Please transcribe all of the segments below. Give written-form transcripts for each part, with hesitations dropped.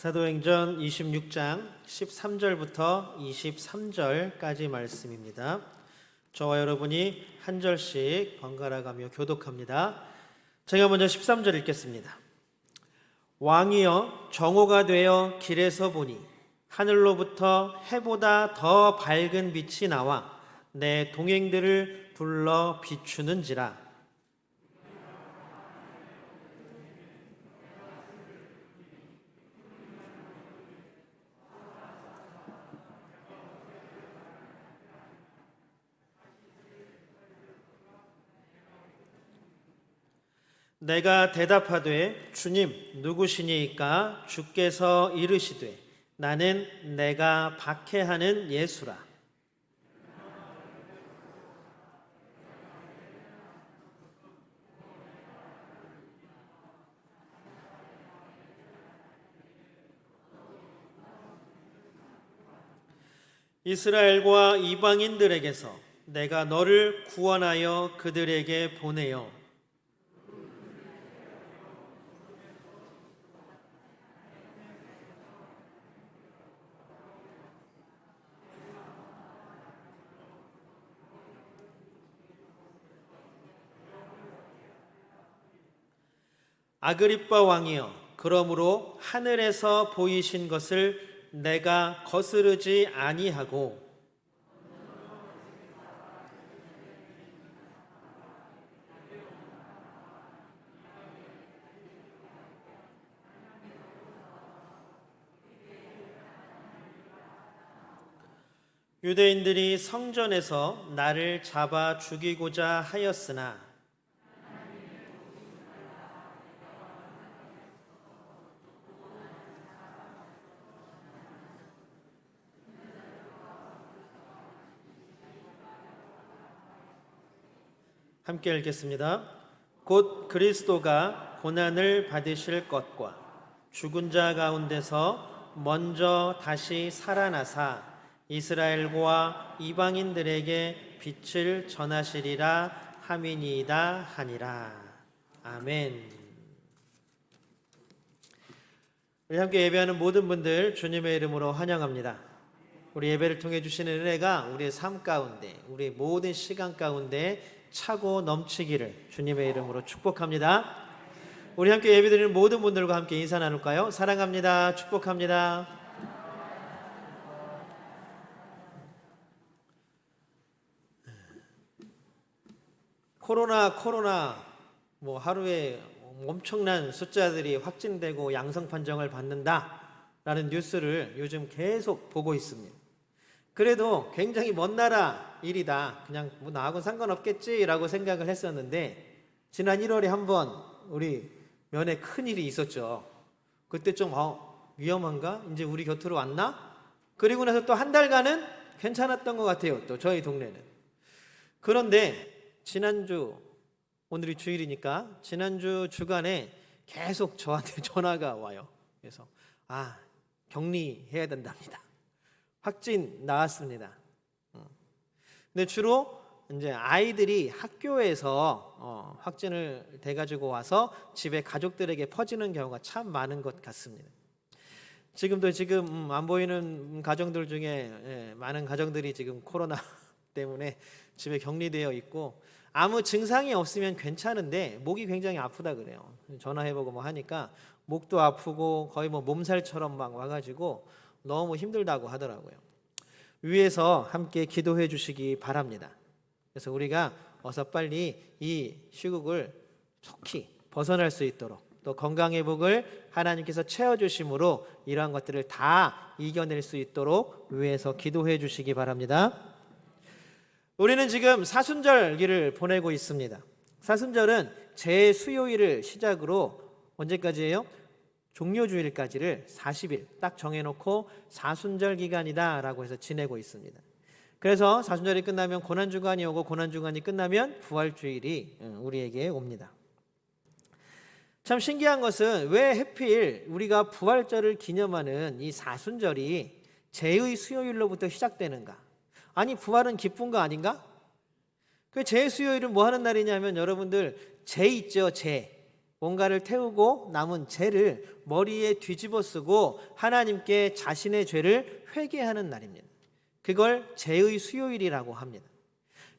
사도행전 26장 13절부터 23절까지 말씀입니다. 저와 여러분이 한 절씩 번갈아 가며 교독합니다. 제가 먼저 13절 읽겠습니다. 왕이여, 정오가 되어 길에서 보니 하늘로부터 해보다 더 밝은 빛이 나와 내 동행들을 불러 비추는지라. 내가 대답하되 주님 누구시니까? 주께서 이르시되 나는 내가 박해하는 예수라. 이스라엘과 이방인들에게서 내가 너를 구원하여 그들에게 보내어 아그리빠 왕이여, 그러므로 하늘에서 보이신 것을 내가 거스르지 아니하고 유대인들이 성전에서 나를 잡아 죽이고자 하였으나 함께 읽겠습니다. 곧 그리스도가 고난을 받으실 것과 죽은 자 가운데서 먼저 다시 살아나사 이스라엘과 이방인들에게 빛을 전하시리라 함이니이다 하니라. 아멘. 우리 함께 예배하는 모든 분들 주님의 이름으로 환영합니다. 우리 예배를 통해 주시는 은혜가 우리의 삶 가운데, 우리의 모든 시간 가운데 차고 넘치기를 주님의 이름으로 축복합니다. 우리 함께 예배드리는 모든 분들과 함께 인사 나눌까요? 사랑합니다. 축복합니다. 코로나 뭐 하루에 엄청난 숫자들이 확진되고 양성 판정을 받는다라는 뉴스를 요즘 계속 보고 있습니다. 그래도 굉장히 먼 나라 일이다, 그냥 뭐 나하고는 상관없겠지라고 생각을 했었는데 지난 1월에 한번 우리 면에 큰일이 있었죠. 그때 좀 위험한가? 이제 우리 곁으로 왔나? 그리고 나서 또 한 달간은 괜찮았던 것 같아요. 또 저희 동네는. 그런데 지난주, 오늘이 주일이니까 지난주 주간에 계속 저한테 전화가 와요. 그래서 격리해야 된답니다. 확진 나왔습니다. 근데 주로 이제 아이들이 학교에서 확진을 돼가지고 와서 집에 가족들에게 퍼지는 경우가 참 많은 것 같습니다. 지금 안 보이는 가정들 중에 많은 가정들이 지금 코로나 때문에 집에 격리되어 있고 아무 증상이 없으면 괜찮은데 목이 굉장히 아프다 그래요. 전화해보고 뭐 하니까 목도 아프고 거의 뭐 몸살처럼 막 와가지고 너무 힘들다고 하더라고요. 위에서 함께 기도해 주시기 바랍니다. 그래서 우리가 어서 빨리 이 시국을 속히 벗어날 수 있도록, 또 건강의 복을 하나님께서 채워주심으로 이러한 것들을 다 이겨낼 수 있도록 위에서 기도해 주시기 바랍니다. 우리는 지금 사순절기를 보내고 있습니다. 사순절은 제수요일을 시작으로 언제까지예요? 종료주일까지를 40일 딱 정해놓고 사순절 기간이다라고 해서 지내고 있습니다. 그래서 사순절이 끝나면 고난주간이 오고 고난주간이 끝나면 부활주일이 우리에게 옵니다. 참 신기한 것은 왜 하필 우리가 부활절을 기념하는 이 사순절이 제의 수요일로부터 시작되는가? 아니, 부활은 기쁜 거 아닌가? 그 제수요일은 뭐 하는 날이냐면 여러분들 제 있죠, 제. 뭔가를 태우고 남은 죄를 머리에 뒤집어 쓰고 하나님께 자신의 죄를 회개하는 날입니다. 그걸 죄의 수요일이라고 합니다.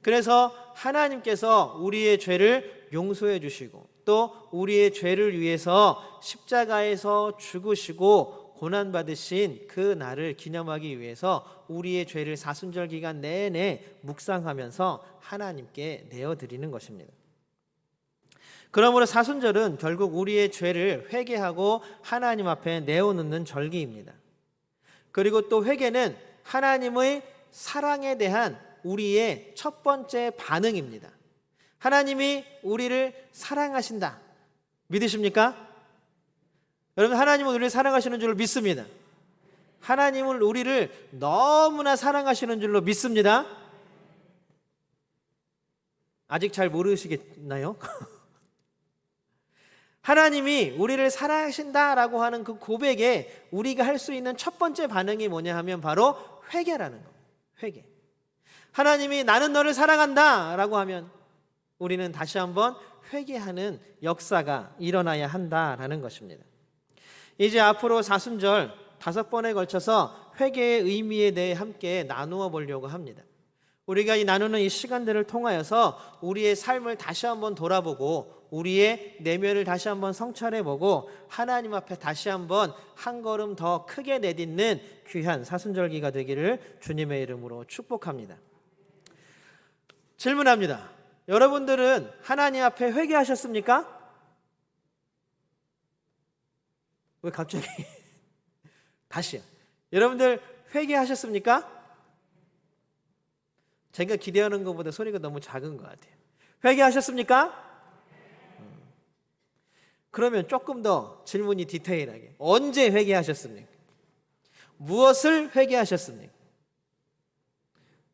그래서 하나님께서 우리의 죄를 용서해 주시고 또 우리의 죄를 위해서 십자가에서 죽으시고 고난받으신 그 날을 기념하기 위해서 우리의 죄를 사순절 기간 내내 묵상하면서 하나님께 내어드리는 것입니다. 그러므로 사순절은 결국 우리의 죄를 회개하고 하나님 앞에 내어놓는 절기입니다. 그리고 또 회개는 하나님의 사랑에 대한 우리의 첫 번째 반응입니다. 하나님이 우리를 사랑하신다. 믿으십니까? 여러분, 하나님은 우리를 사랑하시는 줄로 믿습니다. 하나님은 우리를 너무나 사랑하시는 줄로 믿습니다. 아직 잘 모르시겠나요? 하나님이 우리를 사랑하신다라고 하는 그 고백에 우리가 할 수 있는 첫 번째 반응이 뭐냐 하면 바로 회개라는 겁니다. 회개. 하나님이 나는 너를 사랑한다 라고 하면 우리는 다시 한번 회개하는 역사가 일어나야 한다라는 것입니다. 이제 앞으로 사순절 5번에 걸쳐서 회개의 의미에 대해 함께 나누어 보려고 합니다. 우리가 나누는 이 시간들을 통하여서 우리의 삶을 다시 한번 돌아보고 우리의 내면을 다시 한번 성찰해보고 하나님 앞에 다시 한번 한 걸음 더 크게 내딛는 귀한 사순절기가 되기를 주님의 이름으로 축복합니다. 질문합니다. 여러분들은 하나님 앞에 회개하셨습니까? 왜 갑자기? 다시요. 여러분들 회개하셨습니까? 제가 기대하는 것보다 소리가 너무 작은 것 같아요. 회개하셨습니까? 그러면 조금 더 질문이 디테일하게. 언제 회개하셨습니까? 무엇을 회개하셨습니까?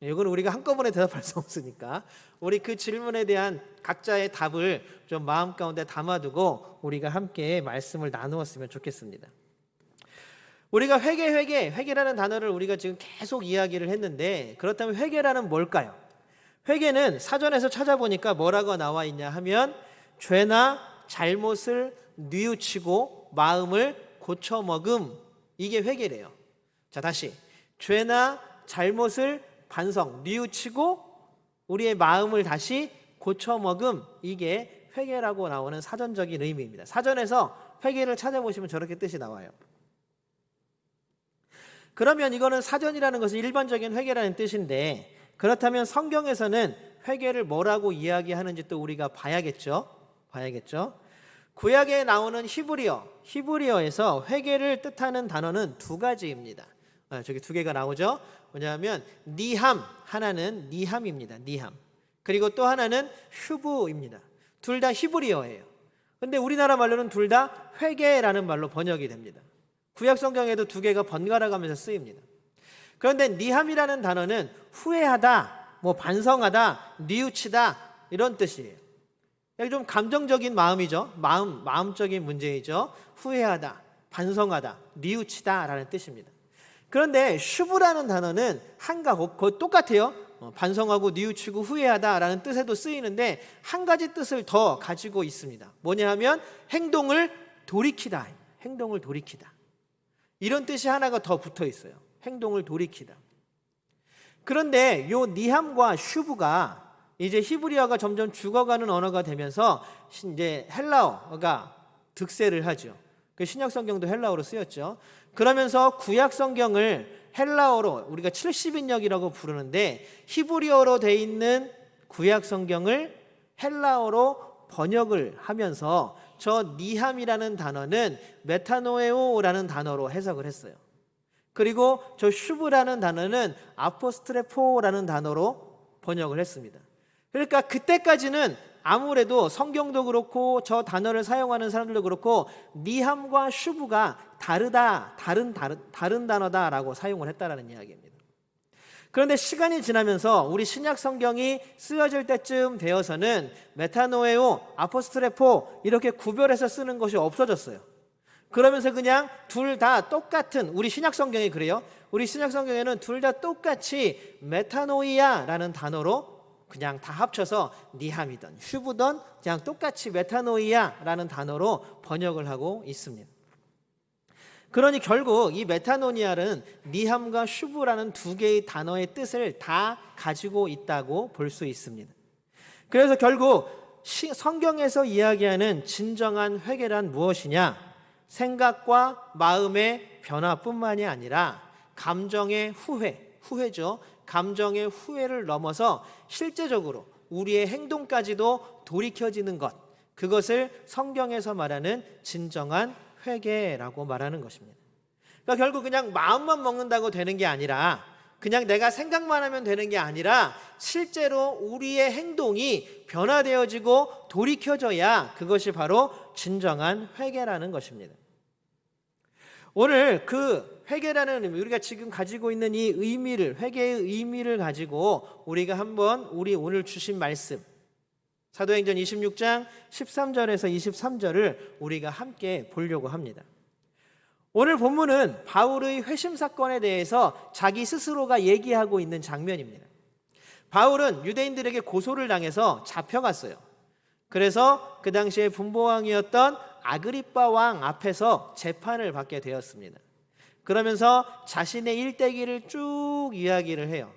이건 우리가 한꺼번에 대답할 수 없으니까 우리 그 질문에 대한 각자의 답을 좀 마음 가운데 담아두고 우리가 함께 말씀을 나누었으면 좋겠습니다. 우리가 회개라는 단어를 우리가 지금 계속 이야기를 했는데 그렇다면 회개라는 뭘까요? 회개는 사전에서 찾아보니까 뭐라고 나와 있냐 하면 죄나 잘못을 뉘우치고 마음을 고쳐먹음, 이게 회개래요. 자, 다시 죄나 잘못을 반성, 뉘우치고 우리의 마음을 다시 고쳐먹음, 이게 회개라고 나오는 사전적인 의미입니다. 사전에서 회개를 찾아보시면 저렇게 뜻이 나와요. 그러면 이거는 사전이라는 것은 일반적인 회개라는 뜻인데 그렇다면 성경에서는 회개를 뭐라고 이야기하는지 또 우리가 봐야겠죠. 구약에 나오는 히브리어에서 회개를 뜻하는 단어는 2가지입니다. 저기 2개가 나오죠. 뭐냐면 니함, 하나는 니함입니다. 니함. 그리고 또 하나는 휴브입니다. 둘 다 히브리어예요. 근데 우리나라 말로는 둘 다 회개라는 말로 번역이 됩니다. 구약 성경에도 2개가 번갈아 가면서 쓰입니다. 그런데 니함이라는 단어는 후회하다, 반성하다, 뉘우치다 이런 뜻이에요. 좀 감정적인 마음이죠. 마음적인 문제이죠. 후회하다, 반성하다, 뉘우치다라는 뜻입니다. 그런데 슈브라는 단어는 거의 똑같아요. 반성하고 뉘우치고 후회하다라는 뜻에도 쓰이는데 한 가지 뜻을 더 가지고 있습니다. 뭐냐 하면 행동을 돌이키다. 이런 뜻이 하나가 더 붙어 있어요. 행동을 돌이키다. 그런데 요 니함과 슈브가 이제 히브리어가 점점 죽어가는 언어가 되면서 이제 헬라어가 득세를 하죠. 그 신약 성경도 헬라어로 쓰였죠. 그러면서 구약 성경을 헬라어로 우리가 70인역이라고 부르는데 히브리어로 돼 있는 구약 성경을 헬라어로 번역을 하면서 저 니함이라는 단어는 메타노에오라는 단어로 해석을 했어요. 그리고 저 슈브라는 단어는 아포스트레포라는 단어로 번역을 했습니다. 그러니까 그때까지는 아무래도 성경도 그렇고 저 단어를 사용하는 사람들도 그렇고 니함과 슈브가 다른 단어다라고 사용을 했다라는 이야기입니다. 그런데 시간이 지나면서 우리 신약 성경이 쓰여질 때쯤 되어서는 메타노에오, 아포스트레포 이렇게 구별해서 쓰는 것이 없어졌어요. 그러면서 그냥 둘 다 똑같은, 우리 신약 성경이 그래요. 우리 신약 성경에는 둘 다 똑같이 메타노이아라는 단어로 그냥 다 합쳐서 니함이든 슈브든 그냥 똑같이 메타노이아라는 단어로 번역을 하고 있습니다. 그러니 결국 이 메타노니아는 니함과 슈브라는 두 개의 단어의 뜻을 다 가지고 있다고 볼 수 있습니다. 그래서 결국 성경에서 이야기하는 진정한 회개란 무엇이냐? 생각과 마음의 변화뿐만이 아니라 감정의 후회죠. 감정의 후회를 넘어서 실제적으로 우리의 행동까지도 돌이켜지는 것, 그것을 성경에서 말하는 진정한 회개라고 말하는 것입니다. 그러니까 결국 그냥 마음만 먹는다고 되는 게 아니라, 그냥 내가 생각만 하면 되는 게 아니라 실제로 우리의 행동이 변화되어지고 돌이켜져야 그것이 바로 진정한 회개라는 것입니다. 오늘 그 회개라는 의미, 우리가 지금 가지고 있는 이 의미를, 회개의 의미를 가지고 우리가 한번 우리 오늘 주신 말씀 사도행전 26장 13절에서 23절을 우리가 함께 보려고 합니다. 오늘 본문은 바울의 회심 사건에 대해서 자기 스스로가 얘기하고 있는 장면입니다. 바울은 유대인들에게 고소를 당해서 잡혀갔어요. 그래서 그 당시에 분보왕이었던 아그리빠 왕 앞에서 재판을 받게 되었습니다. 그러면서 자신의 일대기를 쭉 이야기를 해요.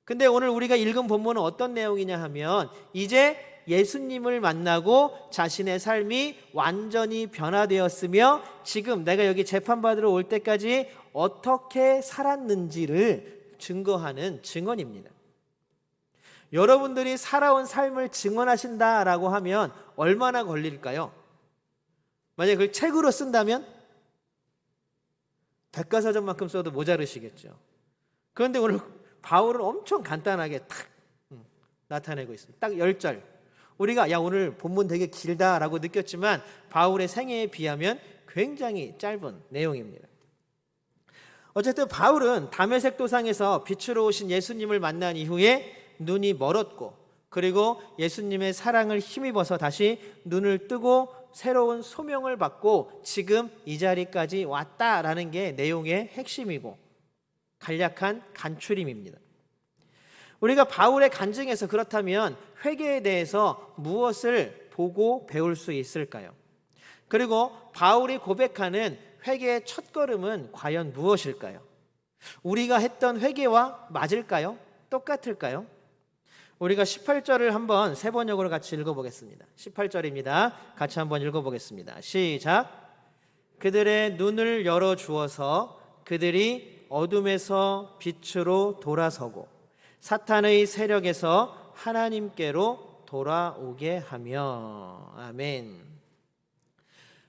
근데 오늘 우리가 읽은 본문은 어떤 내용이냐 하면, 이제 예수님을 만나고 자신의 삶이 완전히 변화되었으며 지금 내가 여기 재판받으러 올 때까지 어떻게 살았는지를 증거하는 증언입니다. 여러분들이 살아온 삶을 증언하신다라고 하면 얼마나 걸릴까요? 만약에 그걸 책으로 쓴다면 백과사전만큼 써도 모자르시겠죠. 그런데 오늘 바울은 엄청 간단하게 탁 나타내고 있습니다. 딱 10절. 우리가 오늘 본문 되게 길다라고 느꼈지만 바울의 생애에 비하면 굉장히 짧은 내용입니다. 어쨌든 바울은 다메섹 도상에서 빛으로 오신 예수님을 만난 이후에 눈이 멀었고, 그리고 예수님의 사랑을 힘입어서 다시 눈을 뜨고 새로운 소명을 받고 지금 이 자리까지 왔다라는 게 내용의 핵심이고 간략한 간추림입니다. 우리가 바울의 간증에서 그렇다면 회개에 대해서 무엇을 보고 배울 수 있을까요? 그리고 바울이 고백하는 회개의 첫걸음은 과연 무엇일까요? 우리가 했던 회개와 맞을까요? 똑같을까요? 우리가 18절을 한번 세 번역으로 같이 읽어보겠습니다. 18절입니다. 같이 한번 읽어보겠습니다. 시작. 그들의 눈을 열어주어서 그들이 어둠에서 빛으로 돌아서고 사탄의 세력에서 하나님께로 돌아오게 하며. 아멘.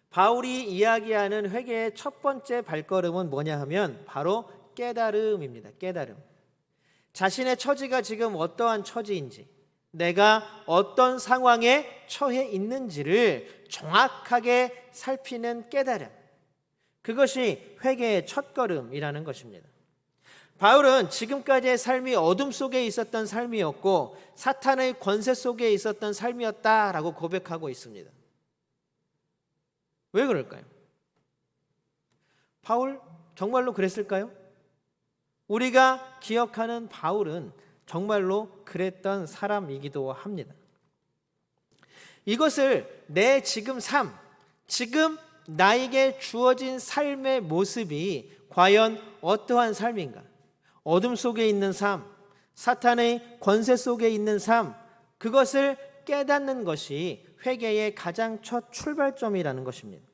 바울이 이야기하는 회개의 첫 번째 발걸음은 뭐냐 하면 바로 깨달음입니다. 깨달음. 자신의 처지가 지금 어떠한 처지인지, 내가 어떤 상황에 처해 있는지를 정확하게 살피는 깨달음, 그것이 회개의 첫걸음이라는 것입니다. 바울은 지금까지의 삶이 어둠 속에 있었던 삶이었고 사탄의 권세 속에 있었던 삶이었다라고 고백하고 있습니다. 왜 그럴까요? 바울 정말로 그랬을까요? 우리가 기억하는 바울은 정말로 그랬던 사람이기도 합니다. 이것을 내 지금 삶, 지금 나에게 주어진 삶의 모습이 과연 어떠한 삶인가? 어둠 속에 있는 삶, 사탄의 권세 속에 있는 삶, 그것을 깨닫는 것이 회개의 가장 첫 출발점이라는 것입니다.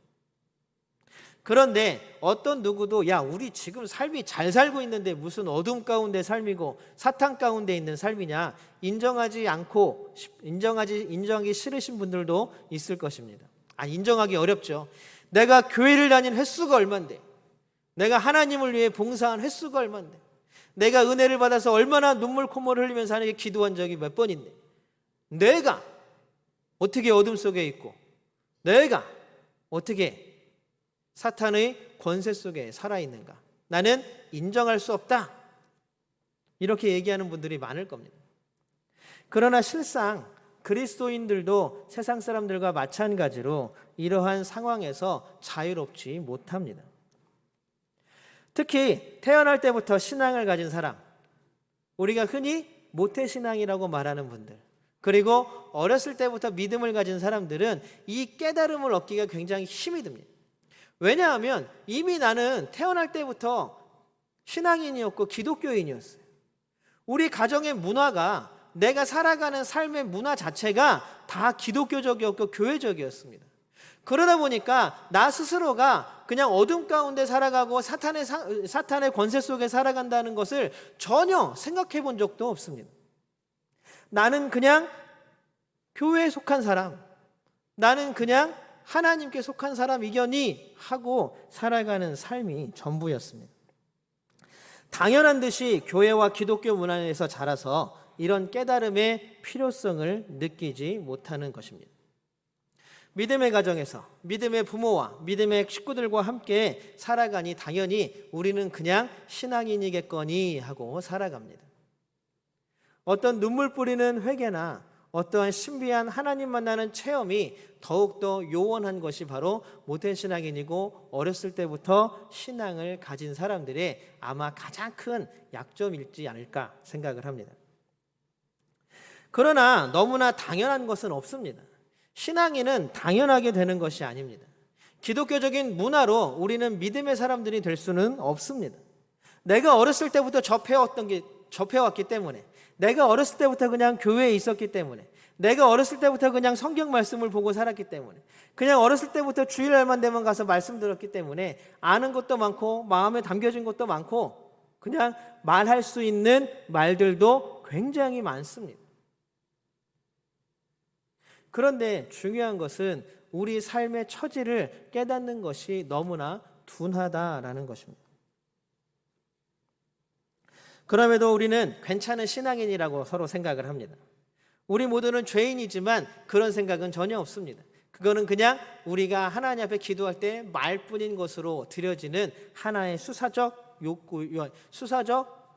그런데 어떤 누구도 우리 지금 삶이 잘 살고 있는데 무슨 어둠 가운데 삶이고 사탄 가운데 있는 삶이냐 인정하지 않고 인정하기 싫으신 분들도 있을 것입니다. 인정하기 어렵죠. 내가 교회를 다닌 횟수가 얼만데, 내가 하나님을 위해 봉사한 횟수가 얼만데, 내가 은혜를 받아서 얼마나 눈물 콧물 흘리면서 하나님께 기도한 적이 몇 번인데, 내가 어떻게 어둠 속에 있고, 내가 어떻게 사탄의 권세 속에 살아있는가? 나는 인정할 수 없다. 이렇게 얘기하는 분들이 많을 겁니다. 그러나 실상 그리스도인들도 세상 사람들과 마찬가지로 이러한 상황에서 자유롭지 못합니다. 특히 태어날 때부터 신앙을 가진 사람, 우리가 흔히 모태신앙이라고 말하는 분들, 그리고 어렸을 때부터 믿음을 가진 사람들은 이 깨달음을 얻기가 굉장히 힘이 듭니다. 왜냐하면 이미 나는 태어날 때부터 신앙인이었고 기독교인이었어요. 우리 가정의 문화가, 내가 살아가는 삶의 문화 자체가 다 기독교적이었고 교회적이었습니다. 그러다 보니까 나 스스로가 그냥 어둠 가운데 살아가고 사탄의 권세 속에 살아간다는 것을 전혀 생각해 본 적도 없습니다. 나는 그냥 교회에 속한 사람, 나는 그냥 하나님께 속한 사람이려니 하고 살아가는 삶이 전부였습니다. 당연한 듯이 교회와 기독교 문화에서 자라서 이런 깨달음의 필요성을 느끼지 못하는 것입니다. 믿음의 가정에서 믿음의 부모와 믿음의 식구들과 함께 살아가니 당연히 우리는 그냥 신앙인이겠거니 하고 살아갑니다. 어떤 눈물 뿌리는 회개나 어떠한 신비한 하나님 만나는 체험이 더욱더 요원한 것이 바로 모태신앙인이고 어렸을 때부터 신앙을 가진 사람들의 아마 가장 큰 약점일지 않을까 생각을 합니다. 그러나 너무나 당연한 것은 없습니다. 신앙인은 당연하게 되는 것이 아닙니다. 기독교적인 문화로 우리는 믿음의 사람들이 될 수는 없습니다. 내가 어렸을 때부터 접해왔기 때문에, 내가 어렸을 때부터 그냥 교회에 있었기 때문에, 내가 어렸을 때부터 그냥 성경 말씀을 보고 살았기 때문에, 그냥 어렸을 때부터 주일날만 되면 가서 말씀 들었기 때문에 아는 것도 많고 마음에 담겨진 것도 많고 그냥 말할 수 있는 말들도 굉장히 많습니다. 그런데 중요한 것은 우리 삶의 처지를 깨닫는 것이 너무나 둔하다라는 것입니다. 그럼에도 우리는 괜찮은 신앙인이라고 서로 생각을 합니다. 우리 모두는 죄인이지만 그런 생각은 전혀 없습니다. 그거는 그냥 우리가 하나님 앞에 기도할 때 말뿐인 것으로 드려지는 하나의 수사적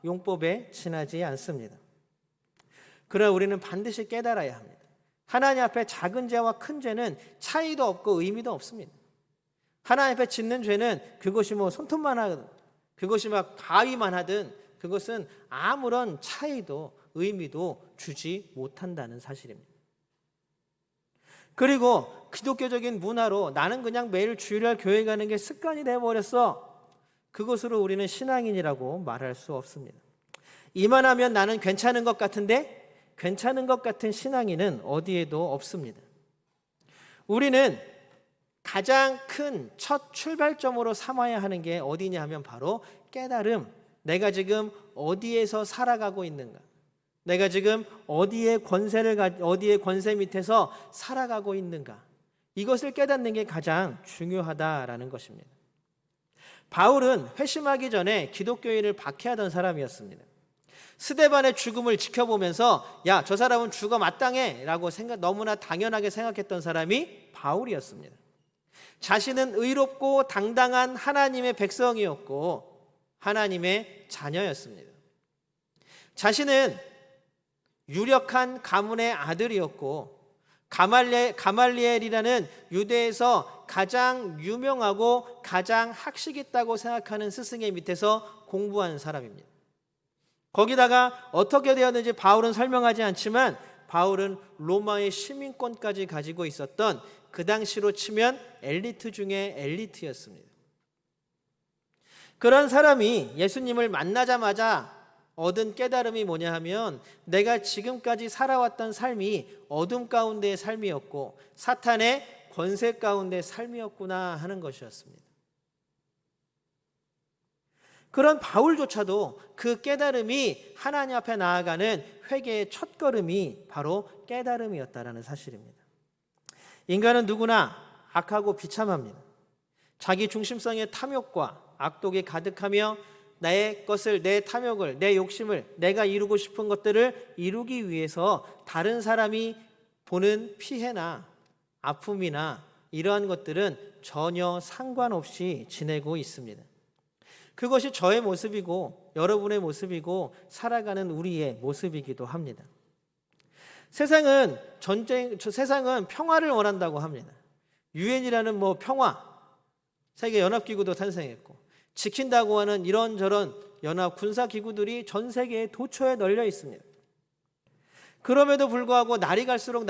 용법에 지나지 않습니다. 그러나 우리는 반드시 깨달아야 합니다. 하나님 앞에 작은 죄와 큰 죄는 차이도 없고 의미도 없습니다. 하나님 앞에 짓는 죄는 그것이 손톱만 하든 그것이 가위만 하든 그것은 아무런 차이도 의미도 주지 못한다는 사실입니다. 그리고 기독교적인 문화로 나는 그냥 매일 주일날 교회 가는 게 습관이 되어버렸어. 그것으로 우리는 신앙인이라고 말할 수 없습니다. 이만하면 나는 괜찮은 것 같은데 괜찮은 것 같은 신앙인은 어디에도 없습니다. 우리는 가장 큰 첫 출발점으로 삼아야 하는 게 어디냐 하면 바로 깨달음. 내가 지금 어디에서 살아가고 있는가? 내가 지금 어디의 권세 밑에서 살아가고 있는가? 이것을 깨닫는 게 가장 중요하다라는 것입니다. 바울은 회심하기 전에 기독교인을 박해하던 사람이었습니다. 스데반의 죽음을 지켜보면서 야, 저 사람은 죽어 마땅해 라고 너무나 당연하게 생각했던 사람이 바울이었습니다. 자신은 의롭고 당당한 하나님의 백성이었고 하나님의 자녀였습니다. 자신은 유력한 가문의 아들이었고 가말리엘이라는 유대에서 가장 유명하고 가장 학식 있다고 생각하는 스승의 밑에서 공부한 사람입니다. 거기다가 어떻게 되었는지 바울은 설명하지 않지만 바울은 로마의 시민권까지 가지고 있었던 그 당시로 치면 엘리트 중에 엘리트였습니다. 그런 사람이 예수님을 만나자마자 얻은 깨달음이 뭐냐 하면 내가 지금까지 살아왔던 삶이 어둠 가운데의 삶이었고 사탄의 권세 가운데의 삶이었구나 하는 것이었습니다. 그런 바울조차도 그 깨달음이 하나님 앞에 나아가는 회개의 첫걸음이 바로 깨달음이었다라는 사실입니다. 인간은 누구나 악하고 비참합니다. 자기 중심성의 탐욕과 악독이 가득하며 내 것을, 내 탐욕을, 내 욕심을, 내가 이루고 싶은 것들을 이루기 위해서 다른 사람이 보는 피해나 아픔이나 이러한 것들은 전혀 상관없이 지내고 있습니다. 그것이 저의 모습이고 여러분의 모습이고 살아가는 우리의 모습이기도 합니다. 세상은 평화를 원한다고 합니다. 유엔이라는 평화, 세계연합기구도 탄생했고 지킨다고 하는 이런저런 연합 군사기구들이 전 세계에 도처에 널려 있습니다. 그럼에도 불구하고 날이 갈수록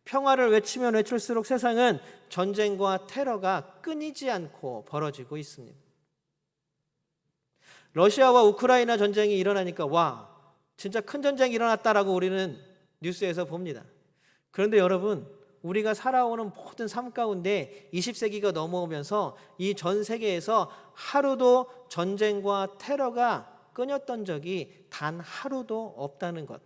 평화를 외치면 외칠수록 세상은 전쟁과 테러가 끊이지 않고 벌어지고 있습니다. 러시아와 우크라이나 전쟁이 일어나니까 와, 진짜 큰 전쟁이 일어났다라고 우리는 뉴스에서 봅니다. 그런데 여러분, 우리가 살아오는 모든 삶 가운데 20세기가 넘어오면서 이 전 세계에서 하루도 전쟁과 테러가 끊였던 적이 단 하루도 없다는 것.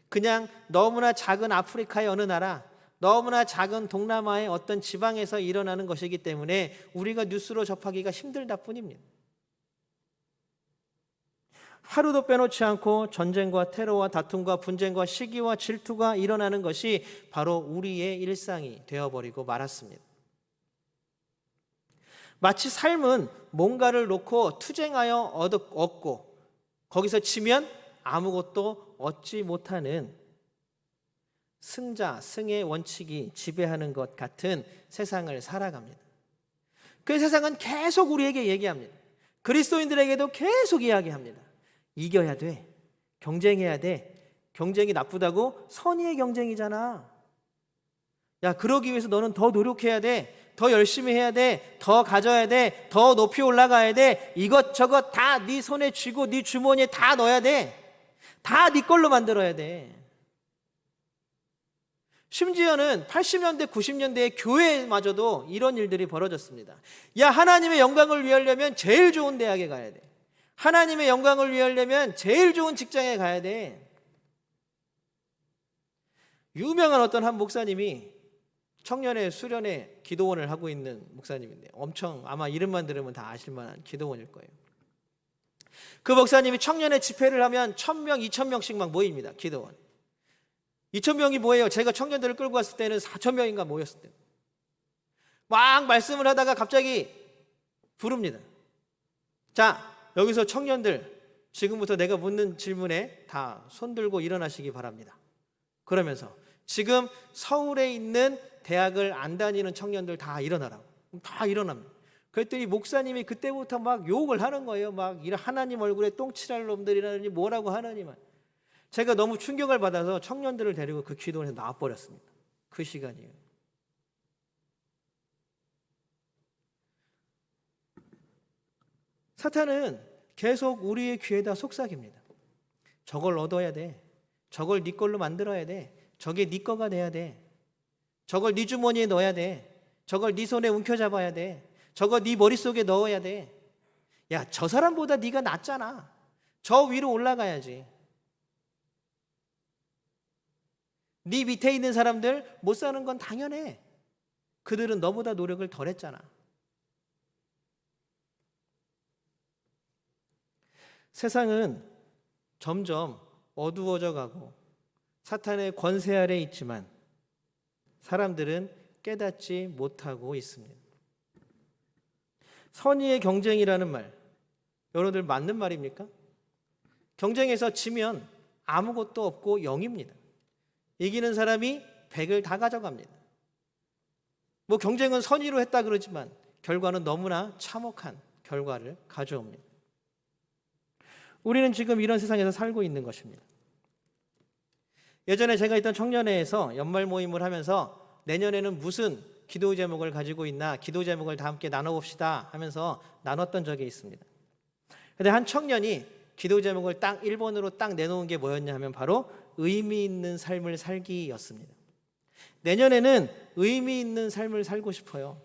그냥 너무나 작은 아프리카의 어느 나라, 너무나 작은 동남아의 어떤 지방에서 일어나는 것이기 때문에 우리가 뉴스로 접하기가 힘들다 뿐입니다. 하루도 빼놓지 않고 전쟁과 테러와 다툼과 분쟁과 시기와 질투가 일어나는 것이 바로 우리의 일상이 되어버리고 말았습니다. 마치 삶은 뭔가를 놓고 투쟁하여 얻고 거기서 지면 아무것도 얻지 못하는 승의 원칙이 지배하는 것 같은 세상을 살아갑니다. 그 세상은 계속 우리에게 얘기합니다. 그리스도인들에게도 계속 이야기합니다. 이겨야 돼. 경쟁해야 돼. 경쟁이 나쁘다고? 선의의 경쟁이잖아. 야, 그러기 위해서 너는 더 노력해야 돼. 더 열심히 해야 돼. 더 가져야 돼. 더 높이 올라가야 돼. 이것저것 다 네 손에 쥐고 네 주머니에 다 넣어야 돼. 다 네 걸로 만들어야 돼. 심지어는 80년대, 90년대의 교회마저도 이런 일들이 벌어졌습니다. 야, 하나님의 영광을 위하려면 제일 좋은 대학에 가야 돼. 하나님의 영광을 위하려면 제일 좋은 직장에 가야 돼. 유명한 어떤 한 목사님이 청년의 수련회 기도원을 하고 있는 목사님인데 엄청 아마 이름만 들으면 다 아실 만한 기도원일 거예요. 그 목사님이 청년의 집회를 하면 1,000명, 2,000명씩 막 모입니다. 기도원. 2,000명이 뭐예요? 제가 청년들을 끌고 갔을 때는 4,000명인가 모였을 때. 막 말씀을 하다가 갑자기 부릅니다. 자, 여기서 청년들 지금부터 내가 묻는 질문에 다 손들고 일어나시기 바랍니다. 그러면서 지금 서울에 있는 대학을 안 다니는 청년들 다 일어나라고. 다 일어납니다. 그랬더니 목사님이 그때부터 막 욕을 하는 거예요. 막 이런 하나님 얼굴에 똥칠할 놈들이라니 뭐라고 하느니만. 제가 너무 충격을 받아서 청년들을 데리고 그 기도원에서 나와버렸습니다. 그 시간이에요. 사탄은 계속 우리의 귀에다 속삭입니다. 저걸 얻어야 돼. 저걸 네 걸로 만들어야 돼. 저게 네 거가 돼야 돼. 저걸 네 주머니에 넣어야 돼. 저걸 네 손에 움켜잡아야 돼. 저거 네 머릿속에 넣어야 돼. 야, 저 사람보다 네가 낫잖아. 저 위로 올라가야지. 네 밑에 있는 사람들 못 사는 건 당연해. 그들은 너보다 노력을 덜 했잖아. 세상은 점점 어두워져 가고 사탄의 권세 아래 있지만 사람들은 깨닫지 못하고 있습니다. 선의의 경쟁이라는 말, 여러분들 맞는 말입니까? 경쟁에서 지면 아무것도 없고 0입니다. 이기는 사람이 100을 다 가져갑니다. 뭐 경쟁은 선의로 했다 그러지만 결과는 너무나 참혹한 결과를 가져옵니다. 우리는 지금 이런 세상에서 살고 있는 것입니다. 예전에 제가 있던 청년회에서 연말 모임을 하면서 내년에는 무슨 기도 제목을 가지고 있나, 기도 제목을 다 함께 나눠봅시다 하면서 나눴던 적이 있습니다. 그런데 한 청년이 기도 제목을 딱 1번으로 딱 내놓은 게 뭐였냐 하면 바로 의미 있는 삶을 살기였습니다. 내년에는 의미 있는 삶을 살고 싶어요.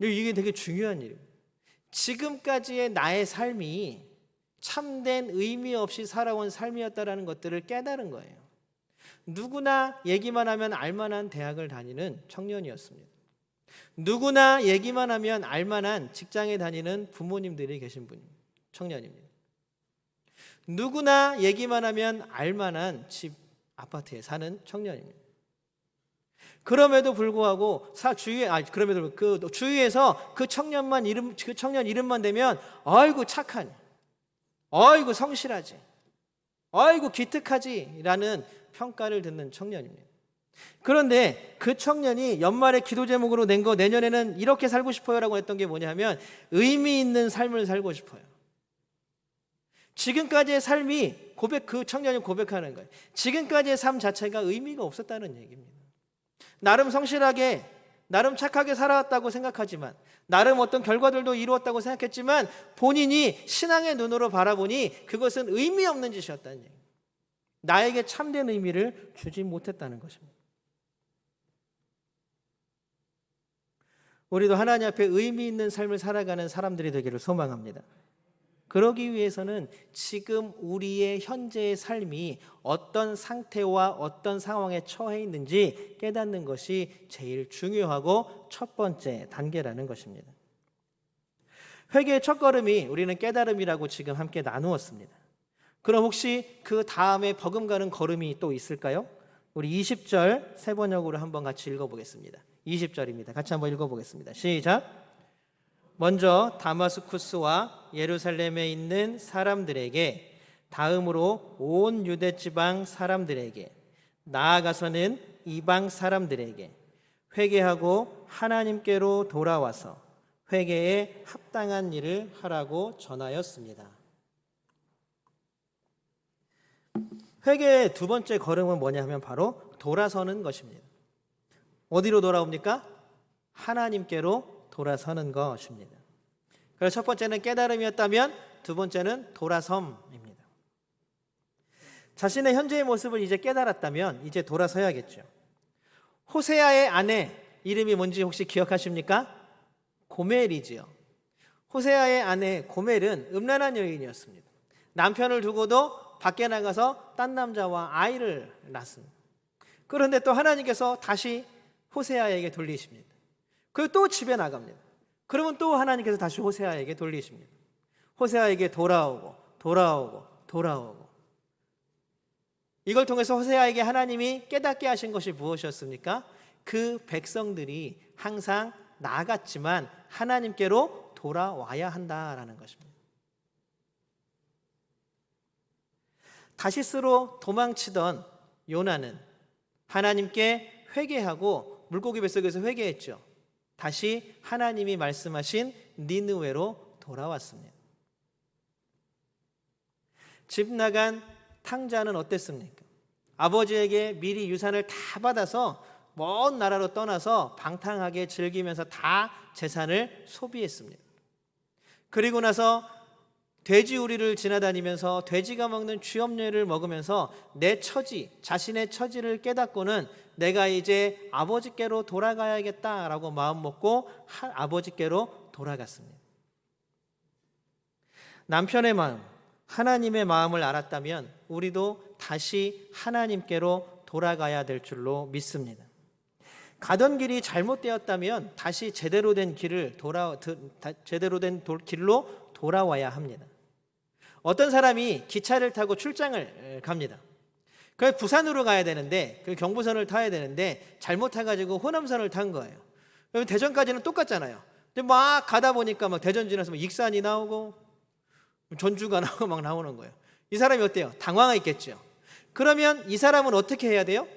이게 되게 중요한 일이에요. 지금까지의 나의 삶이 참된 의미 없이 살아온 삶이었다라는 것들을 깨달은 거예요. 누구나 얘기만 하면 알만한 대학을 다니는 청년이었습니다. 누구나 얘기만 하면 알만한 직장에 다니는 부모님들이 계신 분입니다. 청년입니다. 누구나 얘기만 하면 알만한 집, 아파트에 사는 청년입니다. 그럼에도 불구하고 그 주위에서 그 청년 이름만 대면 아이고 착하니, 아이고 성실하지, 아이고 기특하지라는 평가를 듣는 청년입니다. 그런데 그 청년이 연말에 기도 제목으로 낸 거 내년에는 이렇게 살고 싶어요라고 했던 게 뭐냐면 의미 있는 삶을 살고 싶어요. 지금까지의 삶이 그 청년이 고백하는 거예요. 지금까지의 삶 자체가 의미가 없었다는 얘기입니다. 나름 성실하게, 나름 착하게 살아왔다고 생각하지만, 나름 어떤 결과들도 이루었다고 생각했지만, 본인이 신앙의 눈으로 바라보니 그것은 의미 없는 짓이었다는 얘기예요. 나에게 참된 의미를 주지 못했다는 것입니다. 우리도 하나님 앞에 의미 있는 삶을 살아가는 사람들이 되기를 소망합니다. 그러기 위해서는 지금 우리의 현재의 삶이 어떤 상태와 어떤 상황에 처해 있는지 깨닫는 것이 제일 중요하고 첫 번째 단계라는 것입니다. 회개의 첫걸음이 우리는 깨달음이라고 지금 함께 나누었습니다. 그럼 혹시 그 다음에 버금가는 걸음이 또 있을까요? 우리 20절 세 번역으로 한번 같이 읽어보겠습니다. 20절입니다. 같이 한번 읽어보겠습니다. 시작. 먼저 다마스쿠스와 예루살렘에 있는 사람들에게, 다음으로 온 유대 지방 사람들에게, 나아가서는 이방 사람들에게 회개하고 하나님께로 돌아와서 회개에 합당한 일을 하라고 전하였습니다. 회개의 두 번째 걸음은 뭐냐 하면 바로 돌아서는 것입니다. 어디로 돌아옵니까? 하나님께로 돌아서는 것입니다. 그래서 첫 번째는 깨달음이었다면 두 번째는 돌아섬입니다. 자신의 현재의 모습을 이제 깨달았다면 이제 돌아서야겠죠. 호세아의 아내 이름이 뭔지 혹시 기억하십니까? 고멜이지요. 호세아의 아내 고멜은 음란한 여인이었습니다. 남편을 두고도 밖에 나가서 딴 남자와 아이를 낳습니다. 그런데 또 하나님께서 다시 호세아에게 돌리십니다. 그리고 또 집에 나갑니다. 그러면 또 하나님께서 다시 호세아에게 돌리십니다. 호세아에게 돌아오고 돌아오고 돌아오고. 이걸 통해서 호세아에게 하나님이 깨닫게 하신 것이 무엇이었습니까? 그 백성들이 항상 나아갔지만 하나님께로 돌아와야 한다라는 것입니다. 다시스로 도망치던 요나는 하나님께 회개하고 물고기 뱃속에서 회개했죠. 다시 하나님이 말씀하신 니느웨로 돌아왔습니다. 집 나간 탕자는 어땠습니까? 아버지에게 미리 유산을 다 받아서 먼 나라로 떠나서 방탕하게 즐기면서 다 재산을 소비했습니다. 그리고 나서 돼지 우리를 지나다니면서 돼지가 먹는 쥐염려를 먹으면서 내 처지, 자신의 처지를 깨닫고는 내가 이제 아버지께로 돌아가야겠다라고 마음 먹고 아버지께로 돌아갔습니다. 남편의 마음, 하나님의 마음을 알았다면 우리도 다시 하나님께로 돌아가야 될 줄로 믿습니다. 가던 길이 잘못되었다면 다시 제대로 된 길로 돌아와야 합니다. 어떤 사람이 기차를 타고 출장을 갑니다. 그 부산으로 가야 되는데 그 경부선을 타야 되는데 잘못 타가지고 호남선을 탄 거예요. 그러면 대전까지는 똑같잖아요. 근데 막 가다 보니까 막 대전 지나서 막 익산이 나오고 전주가 나오고 막 나오는 거예요. 이 사람이 어때요? 당황했겠죠. 그러면 이 사람은 어떻게 해야 돼요?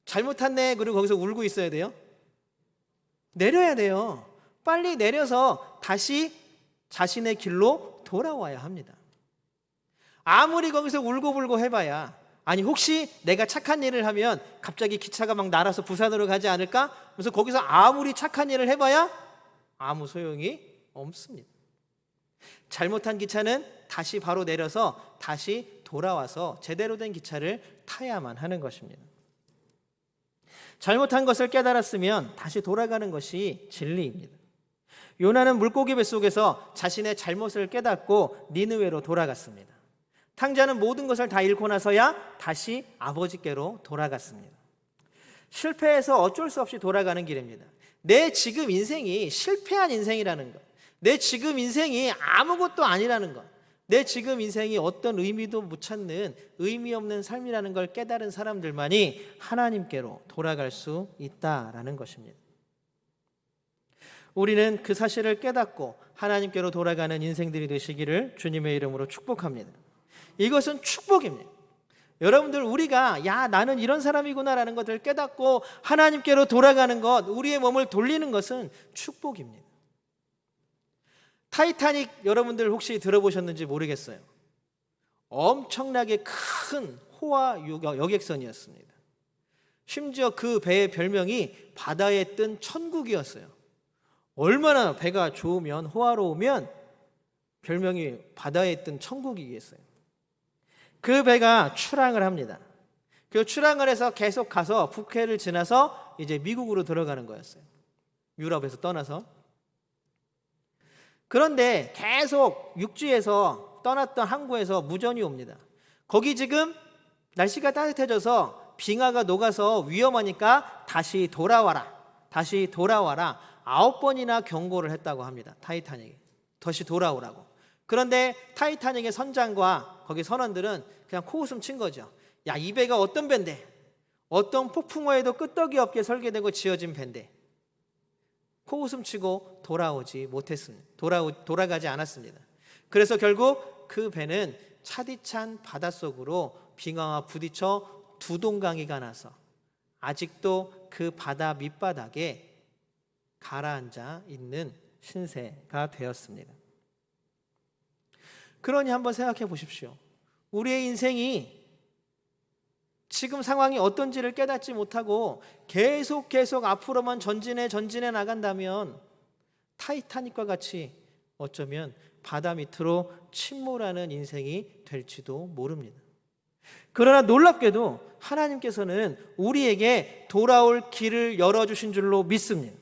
잘못 탔네. 그리고 거기서 울고 있어야 돼요? 내려야 돼요. 빨리 내려서 다시 자신의 길로 돌아와야 합니다. 아무리 거기서 울고불고 해봐야, 아니 혹시 내가 착한 일을 하면 갑자기 기차가 막 날아서 부산으로 가지 않을까? 그래서 거기서 아무리 착한 일을 해봐야 아무 소용이 없습니다. 잘못한 기차는 다시 바로 내려서 다시 돌아와서 제대로 된 기차를 타야만 하는 것입니다. 잘못한 것을 깨달았으면 다시 돌아가는 것이 진리입니다. 요나는 물고기 뱃속에서 자신의 잘못을 깨닫고 니느웨로 돌아갔습니다. 탕자는 모든 것을 다 잃고 나서야 다시 아버지께로 돌아갔습니다. 실패해서 어쩔 수 없이 돌아가는 길입니다. 내 지금 인생이 실패한 인생이라는 것, 내 지금 인생이 아무것도 아니라는 것, 내 지금 인생이 어떤 의미도 못 찾는 의미 없는 삶이라는 걸 깨달은 사람들만이 하나님께로 돌아갈 수 있다라는 것입니다. 우리는 그 사실을 깨닫고 하나님께로 돌아가는 인생들이 되시기를 주님의 이름으로 축복합니다. 이것은 축복입니다. 여러분들, 우리가 나는 이런 사람이구나라는 것을 깨닫고 하나님께로 돌아가는 것, 우리의 몸을 돌리는 것은 축복입니다. 타이타닉 여러분들 혹시 들어보셨는지 모르겠어요. 엄청나게 큰 호화 여객선이었습니다. 심지어 그 배의 별명이 바다에 뜬 천국이었어요. 얼마나 배가 좋으면, 호화로우면 별명이 바다에 뜬 천국이겠어요. 그 배가 출항을 합니다. 그 출항을 해서 계속 가서 북해를 지나서 이제 미국으로 들어가는 거였어요. 유럽에서 떠나서. 그런데 계속 육지에서 떠났던 항구에서 무전이 옵니다. 거기 지금 날씨가 따뜻해져서 빙하가 녹아서 위험하니까 다시 돌아와라. 다시 돌아와라. 9번이나 경고를 했다고 합니다. 타이타닉이. 다시 돌아오라고. 그런데 타이타닉의 선장과 거기 선원들은 그냥 코웃음 친 거죠. 야, 이 배가 어떤 배인데? 어떤 폭풍우에도 끄떡이 없게 설계되고 지어진 배인데. 코웃음 치고 돌아오지 못했습니다. 돌아가지 않았습니다. 그래서 결국 그 배는 차디찬 바닷속으로 빙하와 부딪혀 두동강이가 나서 아직도 그 바다 밑바닥에 가라앉아 있는 신세가 되었습니다. 그러니 한번 생각해 보십시오. 우리의 인생이 지금 상황이 어떤지를 깨닫지 못하고 계속 앞으로만 전진해 나간다면 타이타닉과 같이 어쩌면 바다 밑으로 침몰하는 인생이 될지도 모릅니다. 그러나 놀랍게도 하나님께서는 우리에게 돌아올 길을 열어주신 줄로 믿습니다.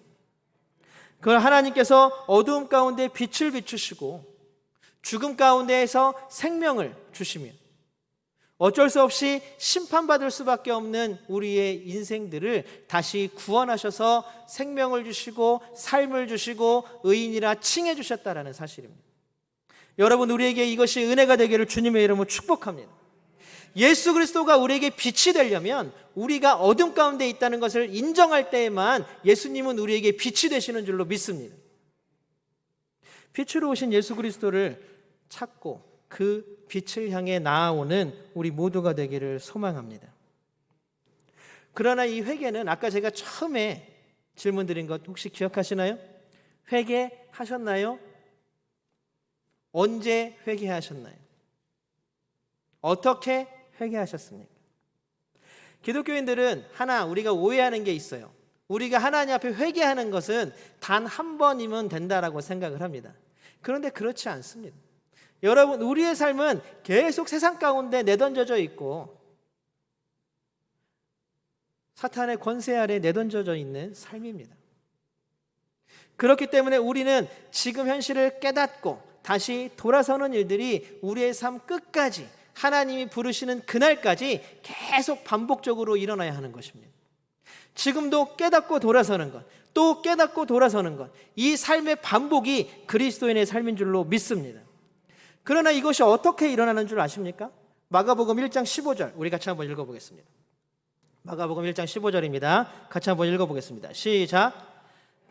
그걸 하나님께서 어두움 가운데 빛을 비추시고 죽음 가운데에서 생명을 주시며 어쩔 수 없이 심판받을 수밖에 없는 우리의 인생들을 다시 구원하셔서 생명을 주시고 삶을 주시고 의인이라 칭해 주셨다라는 사실입니다. 여러분, 우리에게 이것이 은혜가 되기를 주님의 이름으로 축복합니다. 예수 그리스도가 우리에게 빛이 되려면 우리가 어둠 가운데 있다는 것을 인정할 때에만 예수님은 우리에게 빛이 되시는 줄로 믿습니다. 빛으로 오신 예수 그리스도를 찾고 그 빛을 향해 나아오는 우리 모두가 되기를 소망합니다. 그러나 이 회개는 아까 제가 처음에 질문 드린 것 혹시 기억하시나요? 회개하셨나요? 언제 회개하셨나요? 어떻게 회개하셨습니까? 기독교인들은 우리가 오해하는 게 있어요. 우리가 하나님 앞에 회개하는 것은 단 한 번이면 된다라고 생각을 합니다. 그런데 그렇지 않습니다. 여러분, 우리의 삶은 계속 세상 가운데 내던져져 있고 사탄의 권세 아래 내던져져 있는 삶입니다. 그렇기 때문에 우리는 지금 현실을 깨닫고 다시 돌아서는 일들이 우리의 삶 끝까지 하나님이 부르시는 그날까지 계속 반복적으로 일어나야 하는 것입니다. 지금도 깨닫고 돌아서는 것, 또 깨닫고 돌아서는 것, 이 삶의 반복이 그리스도인의 삶인 줄로 믿습니다. 그러나 이것이 어떻게 일어나는 줄 아십니까? 마가복음 1장 15절 우리 같이 한번 읽어보겠습니다. 마가복음 1장 15절입니다. 같이 한번 읽어보겠습니다. 시작.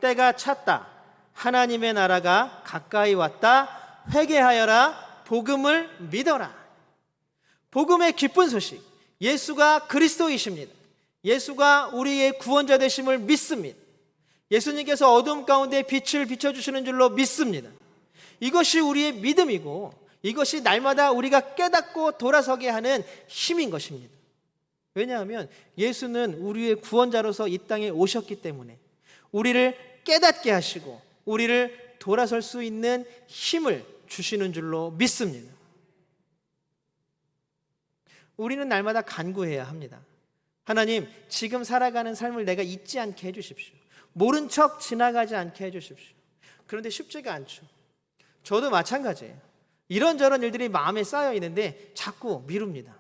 때가 찼다. 하나님의 나라가 가까이 왔다. 회개하여라. 복음을 믿어라. 복음의 기쁜 소식, 예수가 그리스도이십니다. 예수가 우리의 구원자 되심을 믿습니다. 예수님께서 어둠 가운데 빛을 비춰주시는 줄로 믿습니다. 이것이 우리의 믿음이고 이것이 날마다 우리가 깨닫고 돌아서게 하는 힘인 것입니다. 왜냐하면 예수는 우리의 구원자로서 이 땅에 오셨기 때문에 우리를 깨닫게 하시고 우리를 돌아설 수 있는 힘을 주시는 줄로 믿습니다. 우리는 날마다 간구해야 합니다. 하나님, 지금 살아가는 삶을 내가 잊지 않게 해주십시오. 모른 척 지나가지 않게 해주십시오. 그런데 쉽지가 않죠. 저도 마찬가지예요. 이런저런 일들이 마음에 쌓여 있는데 자꾸 미룹니다.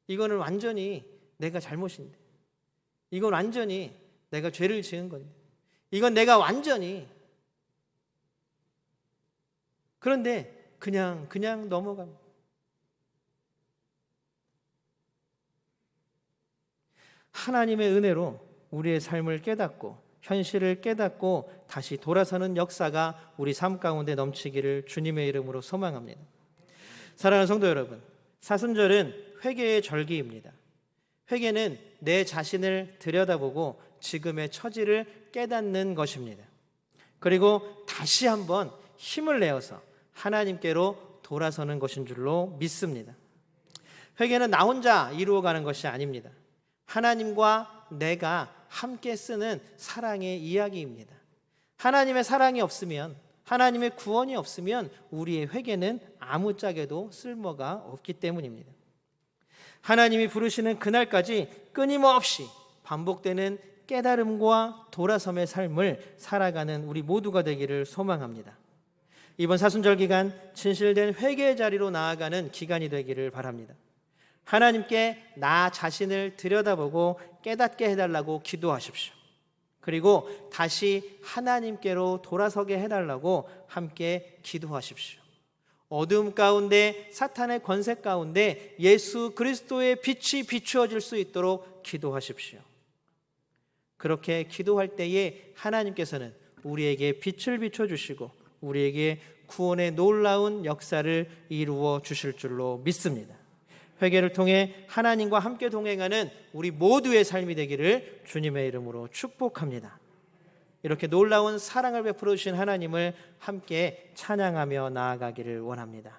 이거는 완전히 내가 잘못인데, 이건 완전히 내가 죄를 지은 건데, 이건 내가 완전히, 그런데 그냥 넘어갑니다. 하나님의 은혜로 우리의 삶을 깨닫고 현실을 깨닫고 다시 돌아서는 역사가 우리 삶 가운데 넘치기를 주님의 이름으로 소망합니다. 사랑하는 성도 여러분, 사순절은 회개의 절기입니다. 회개는 내 자신을 들여다보고 지금의 처지를 깨닫는 것입니다. 그리고 다시 한번 힘을 내어서 하나님께로 돌아서는 것인 줄로 믿습니다. 회개는 나 혼자 이루어가는 것이 아닙니다. 하나님과 내가 함께 쓰는 사랑의 이야기입니다. 하나님의 사랑이 없으면, 하나님의 구원이 없으면 우리의 회개는 아무짝에도 쓸모가 없기 때문입니다. 하나님이 부르시는 그날까지 끊임없이 반복되는 깨달음과 돌아섬의 삶을 살아가는 우리 모두가 되기를 소망합니다. 이번 사순절 기간 진실된 회개의 자리로 나아가는 기간이 되기를 바랍니다. 하나님께 나 자신을 들여다보고 깨닫게 해달라고 기도하십시오. 그리고 다시 하나님께로 돌아서게 해달라고 함께 기도하십시오. 어둠 가운데, 사탄의 권세 가운데 예수 그리스도의 빛이 비추어질 수 있도록 기도하십시오. 그렇게 기도할 때에 하나님께서는 우리에게 빛을 비춰주시고 우리에게 구원의 놀라운 역사를 이루어 주실 줄로 믿습니다. 회개를 통해 하나님과 함께 동행하는 우리 모두의 삶이 되기를 주님의 이름으로 축복합니다. 이렇게 놀라운 사랑을 베풀어 주신 하나님을 함께 찬양하며 나아가기를 원합니다.